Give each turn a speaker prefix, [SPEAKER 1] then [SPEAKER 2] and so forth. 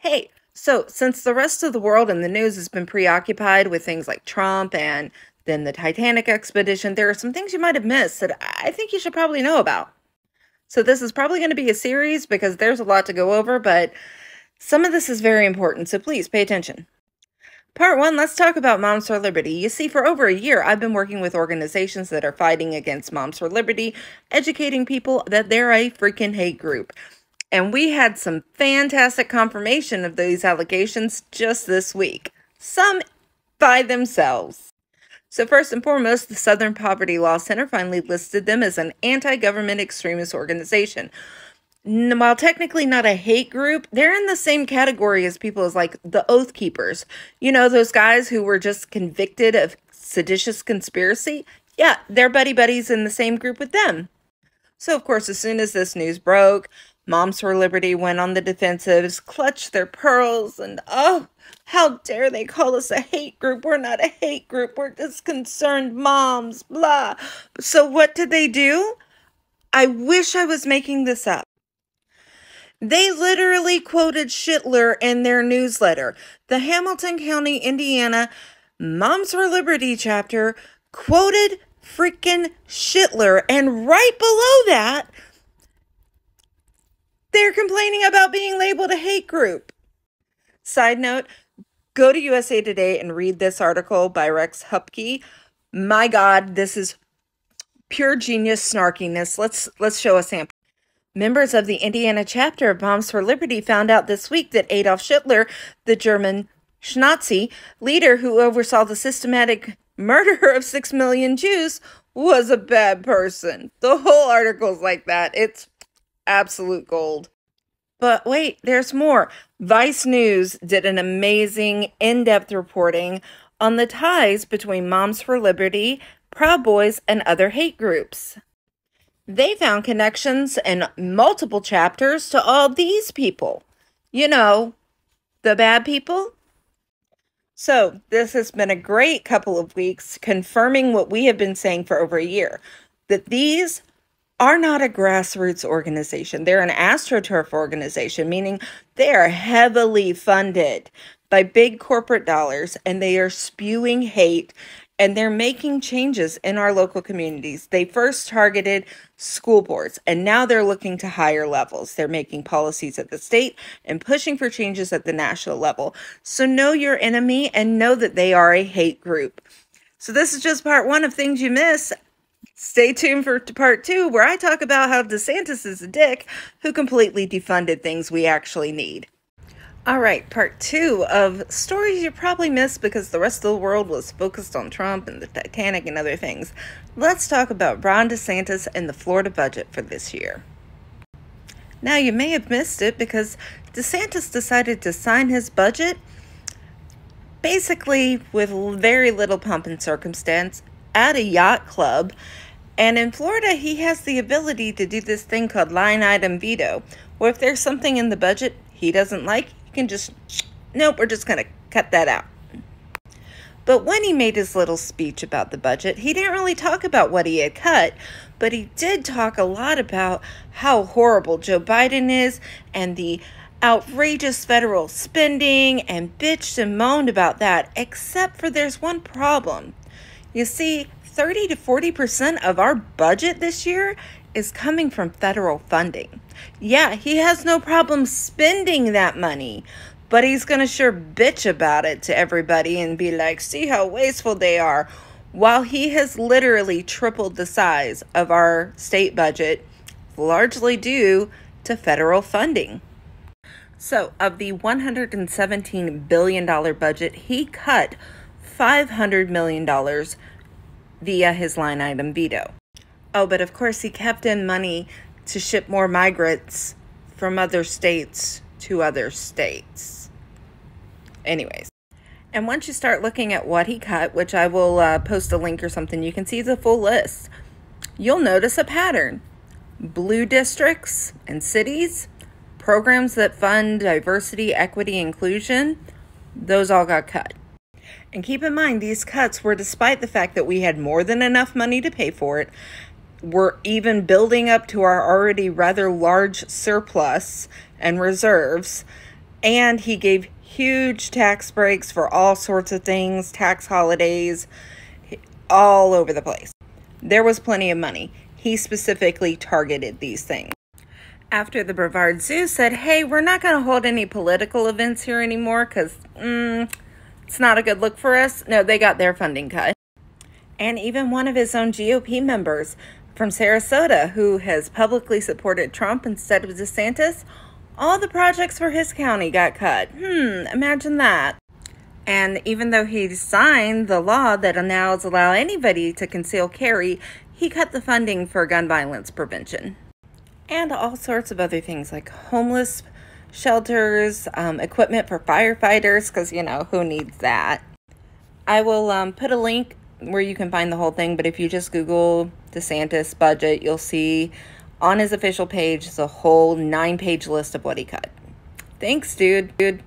[SPEAKER 1] Hey, so since the rest of the world and the news has been preoccupied with things like Trump and then the Titanic expedition, there are some things you might have missed that I think you should probably know about. So this is probably going to be a series because there's a lot to go over, but some of this is very important, so please pay attention. Part one, let's talk about Moms for Liberty. You see, for over a year, I've been working with organizations that are fighting against Moms for Liberty, educating people that they're a freaking hate group. And we had some fantastic confirmation of these allegations just this week. Some by themselves. So first and foremost, the Southern Poverty Law Center finally listed them as an anti-government extremist organization. While technically not a hate group, they're in the same category as people as like the Oath Keepers. You know, those guys who were just convicted of seditious conspiracy? Yeah, they're buddies in the same group with them. So of course, as soon as this news broke, Moms for Liberty went on the defensives, clutched their pearls, and oh, how dare they call us a hate group? We're not a hate group. We're just concerned moms, blah. So what did they do? I wish I was making this up. They literally quoted Shitler in their newsletter. The Hamilton County, Indiana Moms for Liberty chapter quoted freaking Shitler, and right below that, they're complaining about being labeled a hate group. Side note, go to USA Today and read this article by Rex Hupke. My God, this is pure genius snarkiness. Let's show a sample. Members of the Indiana chapter of Moms for Liberty found out this week that Adolf Hitler, the German Nazi leader who oversaw the systematic murder of 6 million Jews, was a bad person. The whole article's like that. It's absolute gold. But wait, there's more. Vice News did an amazing in-depth reporting on the ties between Moms for Liberty, Proud Boys, and other hate groups. They found connections in multiple chapters to all these people. You know, the bad people. So this has been a great couple of weeks confirming what we have been saying for over a year, that these are not a grassroots organization. They're an astroturf organization, meaning they are heavily funded by big corporate dollars, and they are spewing hate, and they're making changes in our local communities. They first targeted school boards, and now they're looking to higher levels. They're making policies at the state and pushing for changes at the national level. So know your enemy and know that they are a hate group. So this is just part one of things you miss. Stay tuned for part two, where I talk about how DeSantis is a dick who completely defunded things we actually need. All right, part two of stories you probably missed because the rest of the world was focused on Trump and the Titanic and other things. Let's talk about Ron DeSantis and the Florida budget for this year. Now, you may have missed it because DeSantis decided to sign his budget basically with very little pomp and circumstance at a yacht club. And in Florida, he has the ability to do this thing called line item veto, where if there's something in the budget he doesn't like, he can just, nope, we're just going to cut that out. But when he made his little speech about the budget, he didn't really talk about what he had cut, but he did talk a lot about how horrible Joe Biden is and the outrageous federal spending, and bitched and moaned about that, except for there's one problem. You see, 30 to 40% of our budget this year is coming from federal funding. Yeah, he has no problem spending that money, but he's going to sure bitch about it to everybody and be like, see how wasteful they are, while he has literally tripled the size of our state budget, largely due to federal funding. So, of the $117 billion budget, he cut $500 million via his line item veto. Oh, but of course he kept in money to ship more migrants from other states to other states. Anyways, and once you start looking at what he cut, which I will post a link or something, you can see the full list. You'll notice a pattern. Blue districts and cities, programs that fund diversity, equity, inclusion, those all got cut. And keep in mind, these cuts were despite the fact that we had more than enough money to pay for it. We're even building up to our already rather large surplus and reserves. And he gave huge tax breaks for all sorts of things, tax holidays, all over the place. There was plenty of money. He specifically targeted these things. After the Brevard Zoo said, hey, we're not going to hold any political events here anymore because it's not a good look for us. No, they got their funding cut. And even one of his own GOP members from Sarasota, who has publicly supported Trump instead of DeSantis, all the projects for his county got cut. Imagine that. And even though he signed the law that now allows anybody to conceal carry, he cut the funding for gun violence prevention. And all sorts of other things like homeless shelters, equipment for firefighters, because, who needs that? I will put a link where you can find the whole thing, but if you just Google DeSantis budget, you'll see on his official page the whole 9-page list of what he cut. Thanks, dude.